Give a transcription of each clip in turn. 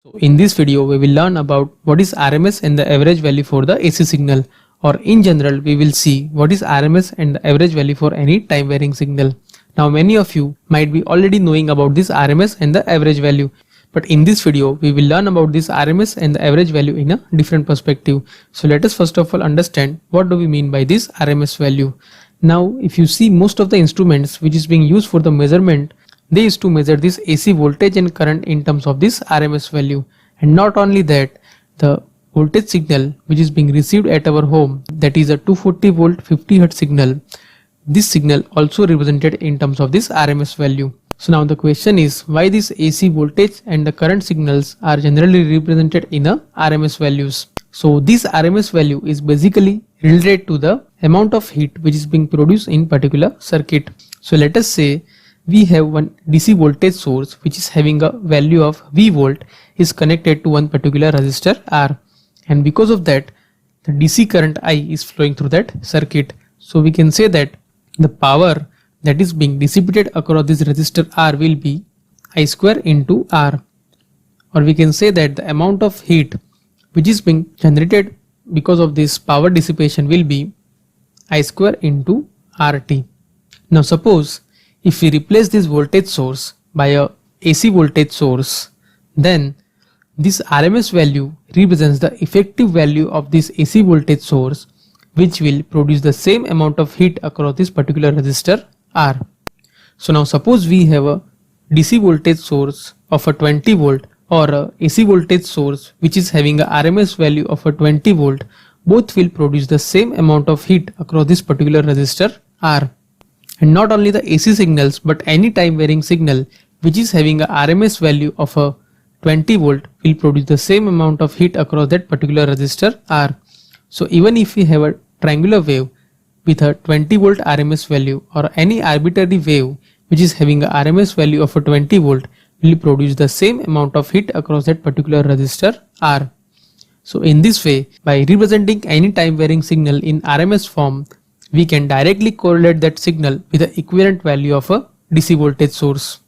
So in this video we will learn about what is RMS and the average value for the AC signal, or in general we will see what is RMS and the average value for any time varying signal. Now many of you might be already knowing about this RMS and the average value, but in this video we will learn about this RMS and the average value in a different perspective. So let us first of all understand what do we mean by this RMS value. Now if you see most of the instruments which is being used for the measurement, they used to measure this AC voltage and current in terms of this RMS value. And not only that, the voltage signal which is being received at our home, that is a 240 volt 50 Hz signal, this signal also represented in terms of this RMS value. So now the question is why this AC voltage and the current signals are generally represented in a RMS values. So this RMS value is basically related to the amount of heat which is being produced in particular circuit. So let us say we have one DC voltage source which is having a value of V volt is connected to one particular resistor R, and because of that the DC current I is flowing through that circuit. So we can say that the power that is being dissipated across this resistor R will be I square into R, or we can say that the amount of heat which is being generated because of this power dissipation will be I square into RT. Now suppose if we replace this voltage source by a AC voltage source, then this RMS value represents the effective value of this AC voltage source, which will produce the same amount of heat across this particular resistor R. So now suppose we have a DC voltage source of a 20 volt or a AC voltage source which is having a RMS value of a 20 volt, both will produce the same amount of heat across this particular resistor R. And not only the AC signals but any time varying signal which is having a RMS value of a 20 volt will produce the same amount of heat across that particular resistor R. So even if we have a triangular wave with a 20 volt RMS value, or any arbitrary wave which is having a RMS value of a 20 volt will produce the same amount of heat across that particular resistor R. So in this way, by representing any time varying signal in RMS form, we can directly correlate that signal with the equivalent value of a DC voltage source.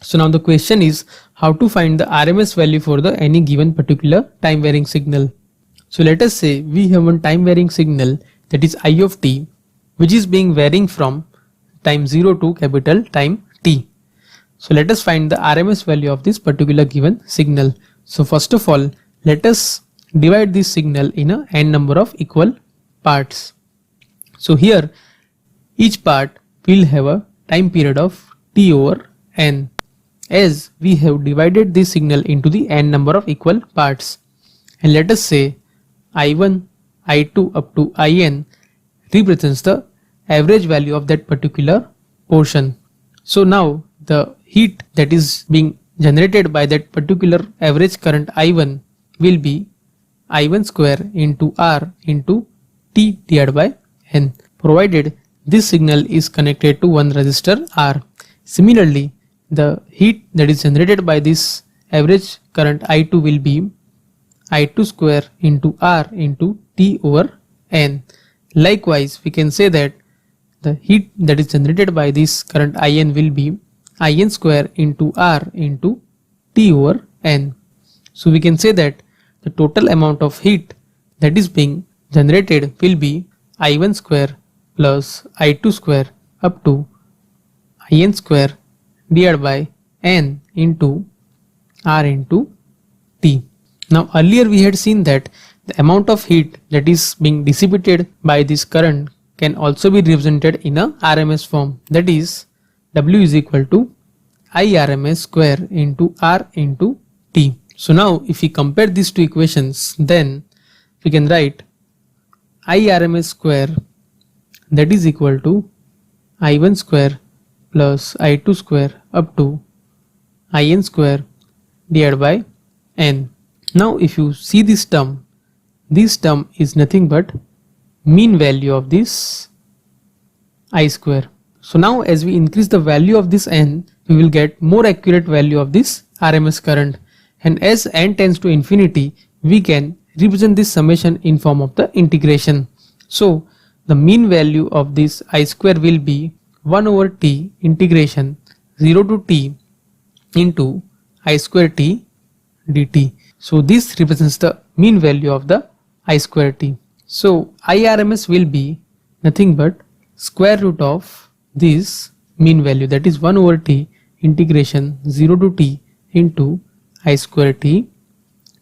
So now the question is how to find the RMS value for the any given particular time varying signal. So let us say we have one time varying signal, that is I of t, which is being varying from time 0 to capital time t. So let us find the RMS value of this particular given signal. So first of all, let us divide this signal in a n number of equal parts. So here each part will have a time period of t over n, as we have divided this signal into the n number of equal parts. And let us say I1, I2 up to In represents the average value of that particular portion. So now the heat that is being generated by that particular average current I1 will be I1 square into R into T divided by N, provided this signal is connected to one resistor R. Similarly, the heat that is generated by this average current I2 will be I2 square into R into T over N. Likewise, we can say that the heat that is generated by this current IN will be IN square into R into T over N. So we can say that the total amount of heat that is being generated will be I1 square plus I2 square up to IN square divided by N into R into T. Now earlier we had seen that the amount of heat that is being dissipated by this current can also be represented in a RMS form, that is W is equal to IRMS square into R into T. So now if we compare these two equations, then we can write IRMS square that is equal to I1 square plus I2 square up to IN square divided by N. Now if you see this term is nothing but mean value of this I square. So now as we increase the value of this N, we will get more accurate value of this RMS current, and as N tends to infinity, we can represent this summation in form of the integration. So the mean value of this I square will be 1 over T integration 0 to T into I square T dt. So this represents the mean value of the I square t. So IRMS will be nothing but square root of this mean value, that is 1 over t integration 0 to t into I square t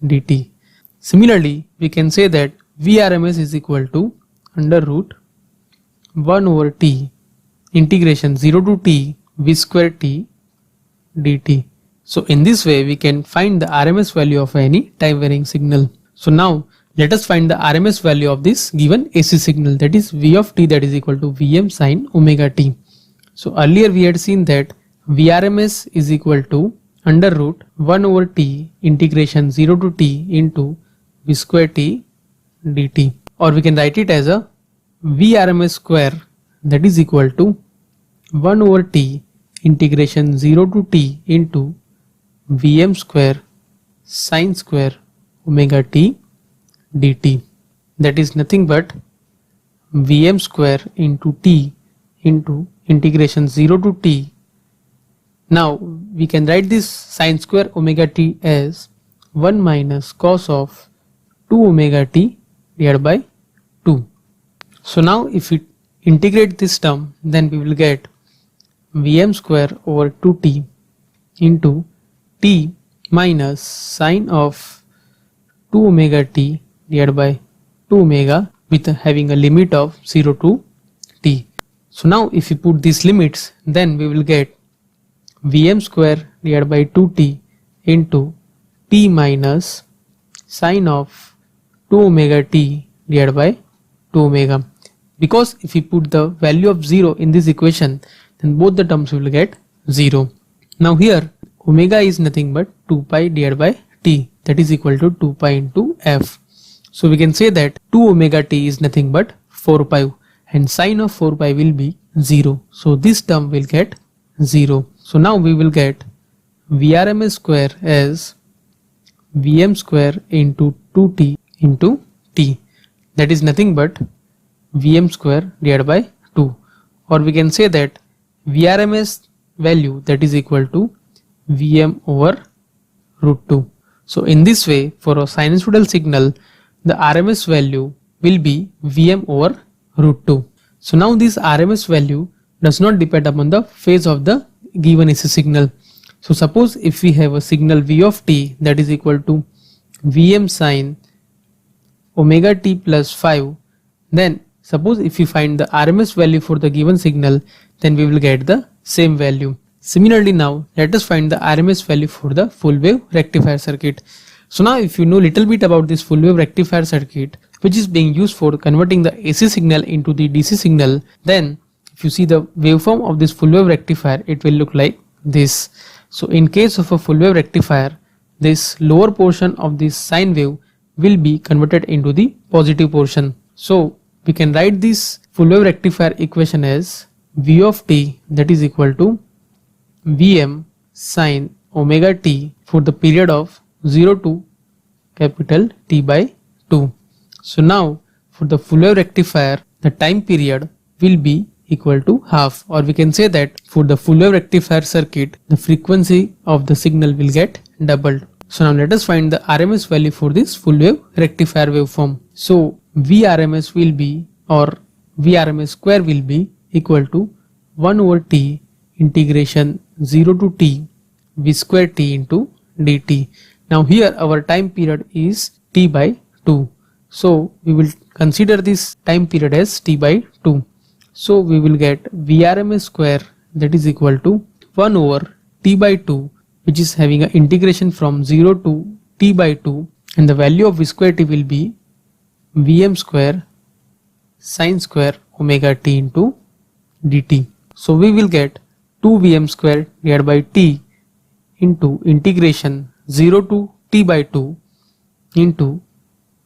dt. Similarly, we can say that VRMS is equal to under root 1 over t integration 0 to t v square t dt. So in this way we can find the RMS value of any time varying signal. So now let us find the RMS value of this given AC signal, that is V of t, that is equal to Vm sin omega t. So earlier we had seen that VRMS is equal to under root 1 over t integration 0 to t into v square t dt, or we can write it as a VRMS square, that is equal to 1 over t integration 0 to t into Vm square sin square omega t dt, that is nothing but Vm square into t into integration 0 to t. Now we can write this sin square omega t as 1 minus cos of 2 omega t divided by 2. So now if we integrate this term, then we will get Vm square over 2t into t minus sine of 2 omega t divided by 2 omega with having a limit of 0 to t. So now if we put these limits, then we will get Vm square divided by 2t into t minus sine of 2 omega t divided by 2 omega. Because if we put the value of 0 in this equation, then both the terms will get 0. Now here omega is nothing but 2 pi divided by t, that is equal to 2 pi into f. So we can say that 2 omega t is nothing but 4 pi, and sine of 4 pi will be 0. So this term will get 0. So now we will get VRMS square as Vm square into 2t into t, that is nothing but Vm square divided by 2, or we can say that VRMS value, that is equal to Vm over root 2. So in this way, for a sinusoidal signal, the RMS value will be Vm over root 2. So now this RMS value does not depend upon the phase of the given AC signal. So suppose if we have a signal V of t, that is equal to Vm sin omega t plus 5, then suppose if we find the RMS value for the given signal, then we will get the same value. Similarly, now let us find the RMS value for the full wave rectifier circuit. So now if you know little bit about this full wave rectifier circuit, which is being used for converting the AC signal into the DC signal, then if you see the waveform of this full wave rectifier, it will look like this. So in case of a full wave rectifier, this lower portion of this sine wave will be converted into the positive portion. So we can write this full wave rectifier equation as V of t, that is equal to Vm sin omega t for the period of 0 to capital T by 2. So now for the full wave rectifier, the time period will be equal to half, or we can say that for the full wave rectifier circuit, the frequency of the signal will get doubled. So now let us find the RMS value for this full wave rectifier waveform. So VRMS will be, or VRMS square will be equal to 1 over t integration 0 to t v square t into dt. Now here our time period is t by 2. So we will consider this time period as t by 2. So we will get VRMS square, that is equal to 1 over t by 2, which is having an integration from 0 to t by 2, and the value of v square t will be Vm square sin square omega t into dt. So we will get 2 Vm square divided by t into integration 0 to t by 2 into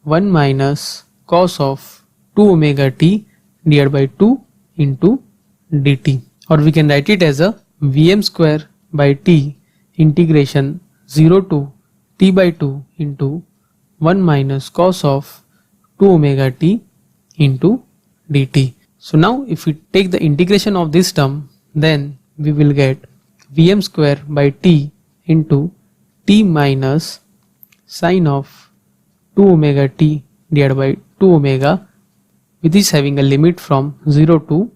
1 minus cos of 2 omega t divided by 2 into dt, or we can write it as a Vm square by t integration 0 to t by 2 into 1 minus cos of 2 omega t into dt. So now if we take the integration of this term, then we will get Vm square by t into t minus sine of 2 omega t divided by 2 omega, which is having a limit from 0 to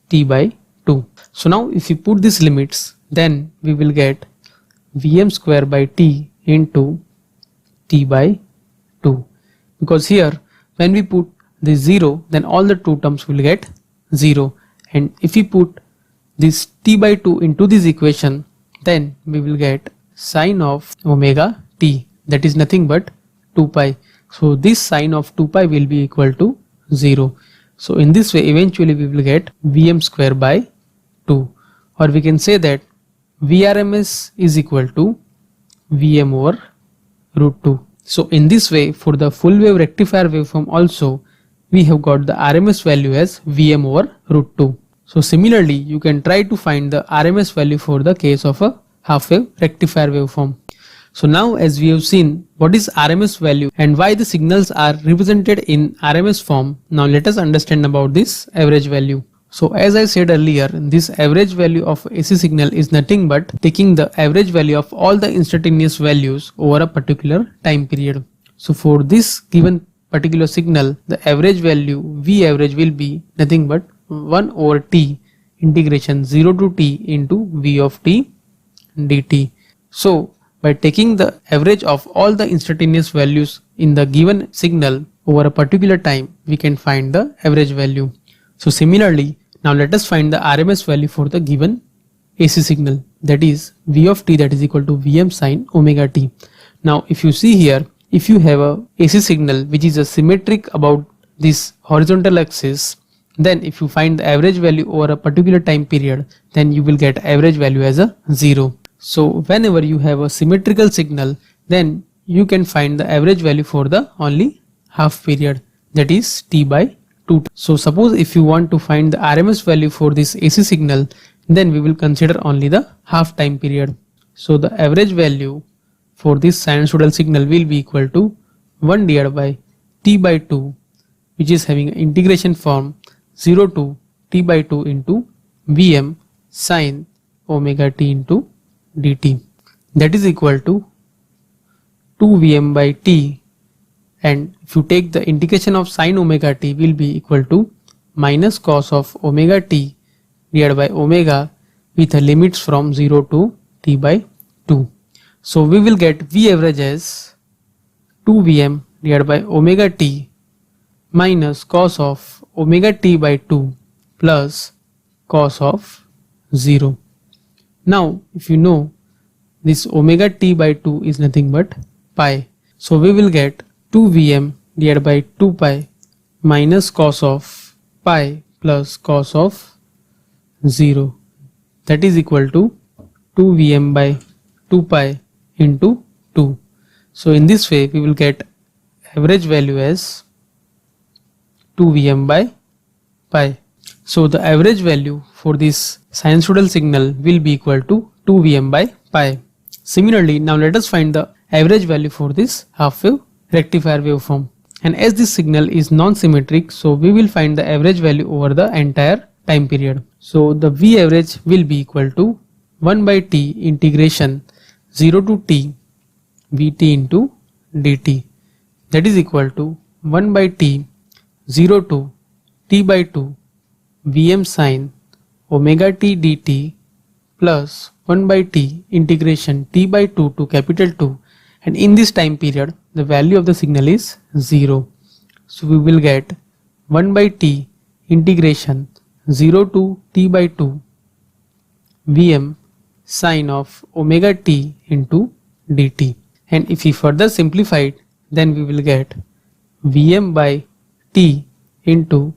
t by 2. So now if we put these limits, then we will get Vm square by t into t by 2, because here when we put this 0, then all the two terms will get 0, and if we put this t by 2 into this equation, then we will get sine of omega t, that is nothing but 2 pi. So this sine of 2 pi will be equal to 0. So in this way eventually we will get Vm square by 2, or we can say that Vrms is equal to Vm over root 2. So in this way, for the full wave rectifier waveform also, we have got the RMS value as Vm over root 2. So similarly, you can try to find the RMS value for the case of a half wave rectifier waveform. So now as we have seen what is RMS value and why the signals are represented in RMS form, now let us understand about this average value. So as I said earlier, this average value of AC signal is nothing but taking the average value of all the instantaneous values over a particular time period. So for this given particular signal, the average value V average will be nothing but 1 over t integration 0 to t into V of t dt. So by taking the average of all the instantaneous values in the given signal over a particular time, we can find the average value. So similarly, now let us find the RMS value for the given AC signal, that is V of t, that is equal to Vm sine omega t. Now if you see here, if you have a AC signal which is a symmetric about this horizontal axis, then if you find the average value over a particular time period, then you will get average value as a 0. So whenever you have a symmetrical signal, then you can find the average value for the only half period, that is t by 2. So suppose if you want to find the RMS value for this AC signal, then we will consider only the half time period. So the average value for this sinusoidal signal will be equal to 1 divided by t by 2, which is having an integration form 0 to t by 2 into Vm sine omega t into dt, that is equal to 2 Vm by t, and if you take the integration of sine omega t will be equal to minus cos of omega t divided by omega with a limits from 0 to t by 2. So we will get V average as 2 Vm divided by omega t minus cos of omega t by 2 plus cos of 0. Now if you know this omega t by 2 is nothing but pi, so we will get 2 Vm divided by 2 pi minus cos of pi plus cos of 0, that is equal to 2 Vm by 2 pi into 2. So in this way we will get average value as 2 Vm by pi. So the average value for this sinusoidal signal will be equal to 2 Vm by pi. Similarly, now let us find the average value for this half wave rectifier waveform, and as this signal is non-symmetric, so we will find the average value over the entire time period. So the V average will be equal to 1 by t integration 0 to t Vt into dt, that is equal to 1 by t 0 to t by 2 Vm sine omega t dt plus 1 by t integration t by 2 to capital 2, and in this time period the value of the signal is 0. So we will get 1 by t integration 0 to t by 2 Vm sine of omega t into dt, and if we further simplify it, then we will get Vm by t into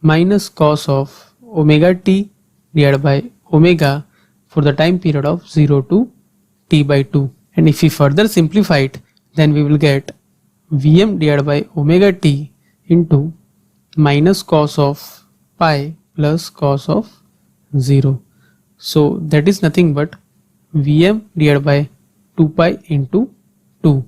minus cos of omega t divided by omega for the time period of 0 to t by 2, and if we further simplify it, then we will get Vm divided by omega t into minus cos of pi plus cos of 0. So that is nothing but Vm divided by 2 pi into 2.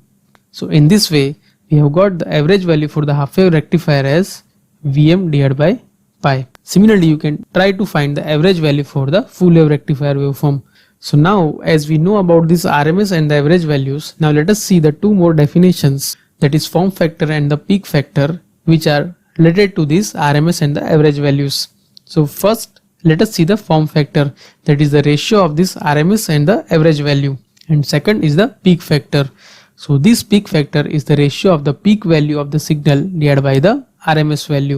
So in this way we have got the average value for the half wave rectifier as Vm divided by pi. Similarly, you can try to find the average value for the full wave rectifier waveform. So now as we know about this RMS and the average values, now let us see the two more definitions, that is form factor and the peak factor, which are related to this RMS and the average values. So first let us see the form factor, that is the ratio of this RMS and the average value, and second is the peak factor. So this peak factor is the ratio of the peak value of the signal divided by the RMS value.